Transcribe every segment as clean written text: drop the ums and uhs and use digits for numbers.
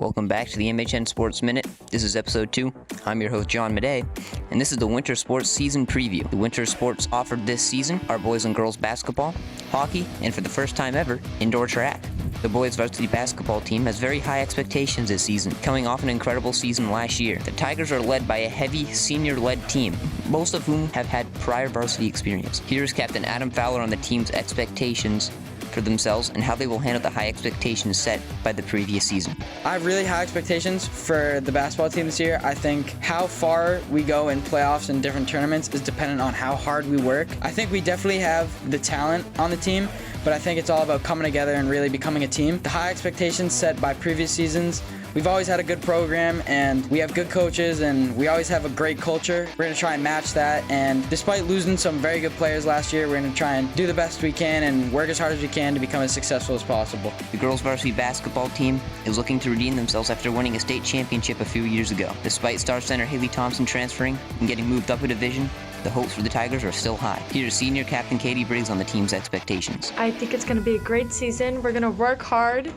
Welcome back to the MHN Sports Minute. This is episode 2. I'm your host, John Madej, and this is the winter sports season preview. The winter sports offered this season are boys and girls basketball, hockey, and for the first time ever, indoor track. The boys varsity basketball team has very high expectations this season, coming off an incredible season last year. The Tigers are led by a heavy senior-led team, most of whom have had prior varsity experience. Here's Captain Adam Fowler on the team's expectations for themselves and how they will handle the high expectations set by the previous season. I have really high expectations for the basketball team this year. I think how far we go in playoffs and different tournaments is dependent on how hard we work. I think we definitely have the talent on the team, but I think it's all about coming together and really becoming a team. The high expectations set by previous seasons, we've always had a good program and we have good coaches and we always have a great culture. We're going to try and match that, and despite losing some very good players last year, we're going to try and do the best we can and work as hard as we can to become as successful as possible. The girls varsity basketball team is looking to redeem themselves after winning a state championship a few years ago. Despite star center Haley Thompson transferring and getting moved up a division, the hopes for the Tigers are still high. Here's senior captain Katie Briggs on the team's expectations. I think it's going to be a great season. We're going to work hard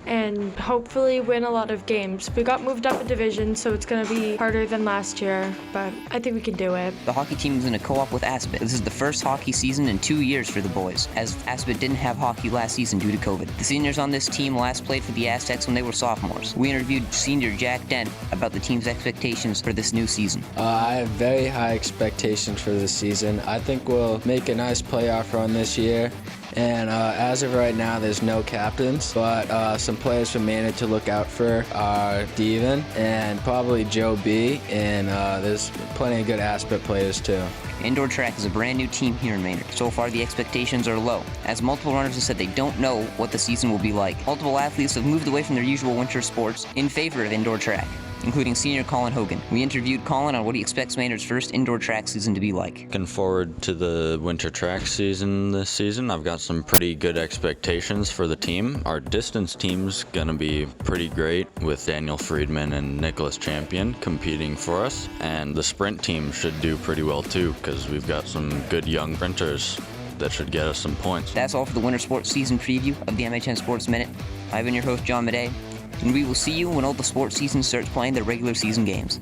and hopefully win a lot of games. We got moved up a division, so it's going to be harder than last year, but I think we can do it. The hockey team is in a co-op with Aspet. This is the first hockey season in 2 years for the boys, as Aspet didn't have hockey last season due to COVID. The seniors on this team last played for the Aztecs when they were sophomores. We interviewed senior Jack Dent about the team's expectations for this new season. I have very high expectations for this season. I think we'll make a nice playoff run this year. And as of right now, there's no captains, but some players from Maynard to look out for are Devon and probably Joe B. And there's plenty of good Aspet players too. Indoor track is a brand new team here in Maynard. So far, the expectations are low, as multiple runners have said they don't know what the season will be like. Multiple athletes have moved away from their usual winter sports in favor of indoor track, including senior Colin Hogan. We interviewed Colin on what he expects Maynard's first indoor track season to be like. Looking forward to the winter track season this season. I've got some pretty good expectations for the team. Our distance team's going to be pretty great with Daniel Friedman and Nicholas Champion competing for us. And the sprint team should do pretty well too, because we've got some good young sprinters that should get us some points. That's all for the winter sports season preview of the MHN Sports Minute. I've been your host, John Madej, and we will see you when all the sports season starts playing their regular season games.